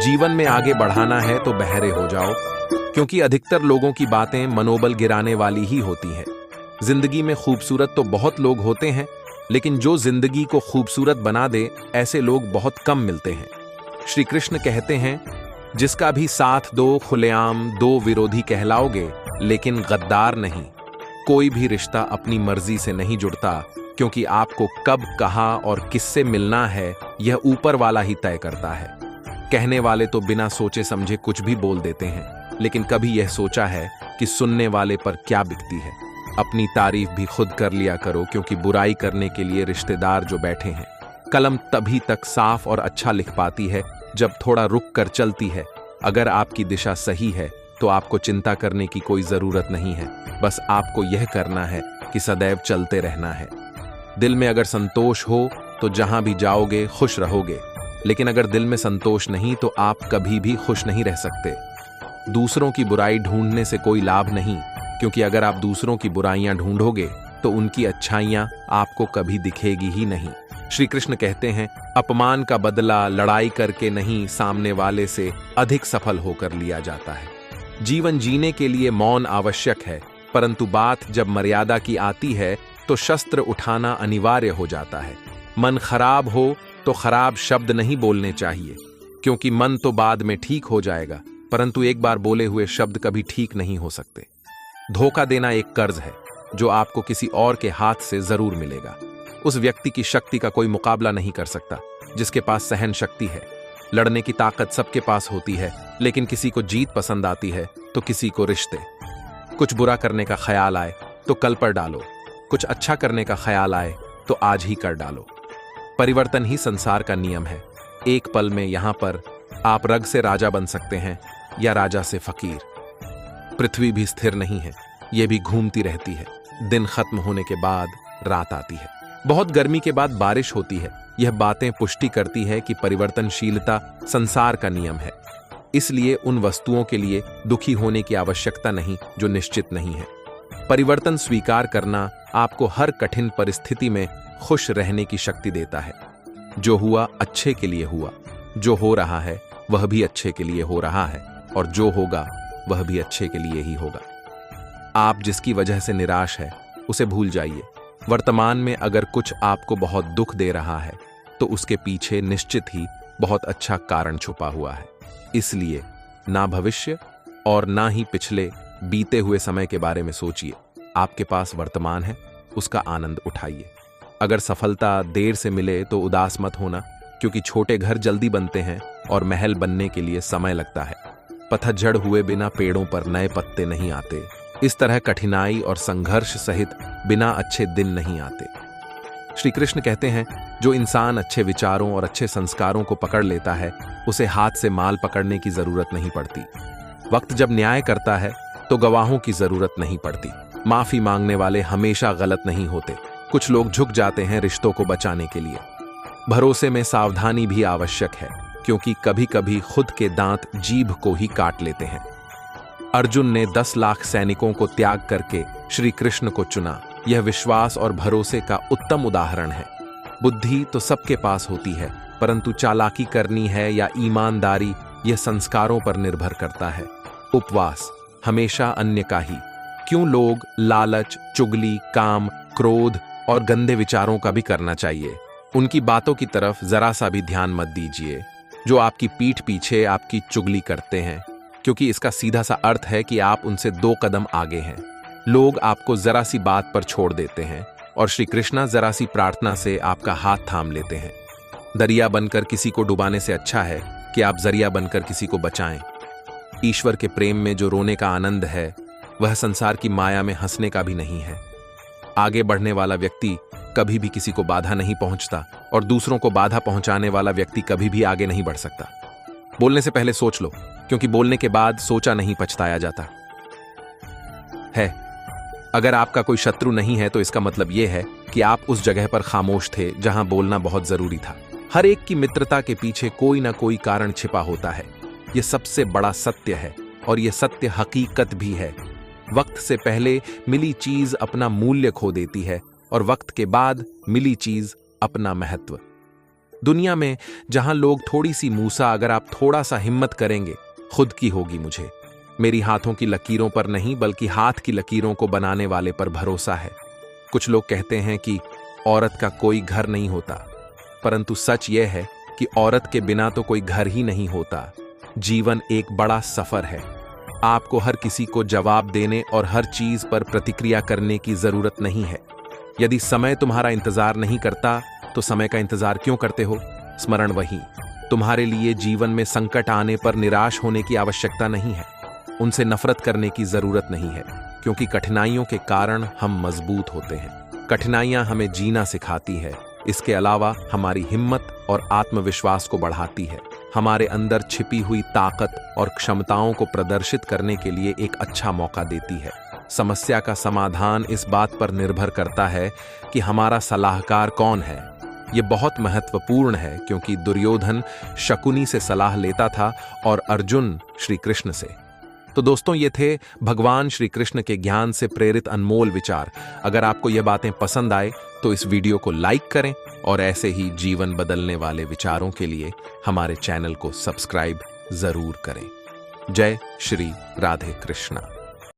जीवन में आगे बढ़ाना है तो बहरे हो जाओ, क्योंकि अधिकतर लोगों की बातें मनोबल गिराने वाली ही होती हैं। जिंदगी में खूबसूरत तो बहुत लोग होते हैं, लेकिन जो जिंदगी को खूबसूरत बना दे ऐसे लोग बहुत कम मिलते हैं। श्री कृष्ण कहते हैं, जिसका भी साथ दो खुलेआम दो विरोधी कहलाओगे, लेकिन गद्दार नहीं। कोई भी रिश्ता अपनी मर्जी से नहीं जुड़ता, क्योंकि आपको कब कहाँ और किससे मिलना है यह ऊपर वाला ही तय करता है। कहने वाले तो बिना सोचे समझे कुछ भी बोल देते हैं, लेकिन कभी यह सोचा है कि सुनने वाले पर क्या बिकती है। अपनी तारीफ भी खुद कर लिया करो, क्योंकि बुराई करने के लिए रिश्तेदार जो बैठे हैं। कलम तभी तक साफ और अच्छा लिख पाती है जब थोड़ा रुक कर चलती है। अगर आपकी दिशा सही है तो आपको चिंता करने की कोई जरूरत नहीं है। बस आपको यह करना है कि सदैव चलते रहना है। दिल में अगर संतोष हो तो जहां भी जाओगे खुश रहोगे, लेकिन अगर दिल में संतोष नहीं तो आप कभी भी खुश नहीं रह सकते। दूसरों की बुराई ढूंढने से कोई लाभ नहीं, क्योंकि अगर आप दूसरों की बुराइयां ढूंढोगे तो उनकी अच्छाइयां आपको कभी दिखेगी ही नहीं। श्री कृष्ण कहते हैं, अपमान का बदला लड़ाई करके नहीं, सामने वाले से अधिक सफल होकर लिया जाता है। जीवन जीने के लिए मौन आवश्यक है, परंतु बात जब मर्यादा की आती है तो शस्त्र उठाना अनिवार्य हो जाता है। मन खराब हो तो खराब शब्द नहीं बोलने चाहिए, क्योंकि मन तो बाद में ठीक हो जाएगा, परंतु एक बार बोले हुए शब्द कभी ठीक नहीं हो सकते। धोखा देना एक कर्ज है जो आपको किसी और के हाथ से जरूर मिलेगा। उस व्यक्ति की शक्ति का कोई मुकाबला नहीं कर सकता जिसके पास सहन शक्ति है। लड़ने की ताकत सबके पास होती है, लेकिन किसी को जीत पसंद आती है तो किसी को रिश्ते। कुछ बुरा करने का ख्याल आए तो कल पर डालो, कुछ अच्छा करने का ख्याल आए तो आज ही कर डालो। परिवर्तन ही संसार का नियम है। एक पल में यहां पर आप रग से राजा बन सकते हैं या राजा से फकीर। पृथ्वी भी स्थिर नहीं है, यह भी घूमती रहती है। दिन खत्म होने के बाद रात आती है, बहुत गर्मी के बाद बारिश होती है। यह बातें पुष्टि करती है कि परिवर्तनशीलता संसार का नियम है। इसलिए उन वस्तुओं के लिए दुखी होने की आवश्यकता नहीं जो निश्चित नहीं है। परिवर्तन स्वीकार करना आपको हर कठिन परिस्थिति में खुश रहने की शक्ति देता है। जो हुआ अच्छे के लिए हुआ, जो हो रहा है वह भी अच्छे के लिए हो रहा है, और जो होगा वह भी अच्छे के लिए ही होगा। आप जिसकी वजह से निराश है उसे भूल जाइए। वर्तमान में अगर कुछ आपको बहुत दुख दे रहा है तो उसके पीछे निश्चित ही बहुत अच्छा कारण छुपा हुआ है। इसलिए ना भविष्य और ना ही पिछले बीते हुए समय के बारे में सोचिए। आपके पास वर्तमान है, उसका आनंद उठाइए। अगर सफलता देर से मिले तो उदास मत होना, क्योंकि छोटे घर जल्दी बनते हैं और महल बनने के लिए समय लगता है। पतझड़ हुए बिना पेड़ों पर नए पत्ते नहीं आते। इस तरह कठिनाई और संघर्ष सहित बिना अच्छे दिन नहीं आते। श्री कृष्ण कहते हैं, जो इंसान अच्छे विचारों और अच्छे संस्कारों को पकड़ लेता है उसे हाथ से माल पकड़ने की जरूरत नहीं पड़ती। वक्त जब न्याय करता है तो गवाहों की जरूरत नहीं पड़ती। माफी मांगने वाले हमेशा गलत नहीं होते। कुछ लोग झुक जाते हैं रिश्तों को बचाने के लिए। भरोसे में सावधानी भी आवश्यक है, क्योंकि कभी कभी खुद के दांत जीभ को ही काट लेते हैं। अर्जुन ने 10 लाख सैनिकों को त्याग करके श्री कृष्ण को चुना। यह विश्वास और भरोसे का उत्तम उदाहरण है। बुद्धि तो सबके पास होती है, परंतु चालाकी करनी है या ईमानदारी यह संस्कारों पर निर्भर करता है। उपवास हमेशा अन्य का ही। क्यों लोग लालच, चुगली, काम, क्रोध और गंदे विचारों का भी करना चाहिए। उनकी बातों की तरफ जरा सा भी ध्यान मत दीजिए जो आपकी पीठ पीछे आपकी चुगली करते हैं, क्योंकि इसका सीधा सा अर्थ है कि आप उनसे 2 कदम आगे हैं। लोग आपको जरा सी बात पर छोड़ देते हैं और श्री कृष्णा जरा सी प्रार्थना से आपका हाथ थाम लेते हैं। दरिया बनकर किसी को डुबाने से अच्छा है कि आप जरिया बनकर किसी को बचाएं। ईश्वर के प्रेम में जो रोने का आनंद है वह संसार की माया में हंसने का भी नहीं है। आगे बढ़ने वाला व्यक्ति कभी भी किसी को बाधा नहीं पहुंचता, और दूसरों को बाधा पहुंचाने वाला व्यक्ति कभी भी आगे नहीं बढ़ सकता। बोलने से पहले सोच लो, क्योंकि बोलने के बाद सोचा नहीं पछताया जाता है। अगर आपका कोई शत्रु नहीं है तो इसका मतलब यह है कि आप उस जगह पर खामोश थे जहां बोलना बहुत जरूरी था। हर एक की मित्रता के पीछे कोई ना कोई कारण छिपा होता है। यह सबसे बड़ा सत्य है, और यह सत्य हकीकत भी है। वक्त से पहले मिली चीज अपना मूल्य खो देती है, और वक्त के बाद मिली चीज अपना महत्व। दुनिया में जहां लोग थोड़ी सी मूसा, अगर आप थोड़ा सा हिम्मत करेंगे, खुद की होगी मुझे। मेरी हाथों की लकीरों पर नहीं बल्कि हाथ की लकीरों को बनाने वाले पर भरोसा है। कुछ लोग कहते हैं कि औरत का कोई घर नहीं होता, परंतु सच यह है कि औरत के बिना तो कोई घर ही नहीं होता। जीवन एक बड़ा सफर है। आपको हर किसी को जवाब देने और हर चीज पर प्रतिक्रिया करने की जरूरत नहीं है। यदि समय तुम्हारा इंतजार नहीं करता तो समय का इंतजार क्यों करते हो? स्मरण वही, तुम्हारे लिए जीवन में संकट आने पर निराश होने की आवश्यकता नहीं है, उनसे नफरत करने की जरूरत नहीं है, क्योंकि कठिनाइयों के कारण हम मजबूत होते हैं। कठिनाइयां हमें जीना सिखाती है। इसके अलावा हमारी हिम्मत और आत्मविश्वास को बढ़ाती है, हमारे अंदर छिपी हुई ताकत और क्षमताओं को प्रदर्शित करने के लिए एक अच्छा मौका देती है। समस्या का समाधान इस बात पर निर्भर करता है कि हमारा सलाहकार कौन है। यह बहुत महत्वपूर्ण है, क्योंकि दुर्योधन शकुनी से सलाह लेता था और अर्जुन श्री कृष्ण से। तो दोस्तों, ये थे भगवान श्री कृष्ण के ज्ञान से प्रेरित अनमोल विचार। अगर आपको ये बातें पसंद आए तो इस वीडियो को लाइक करें और ऐसे ही जीवन बदलने वाले विचारों के लिए हमारे चैनल को सब्सक्राइब जरूर करें। जय श्री राधे कृष्णा।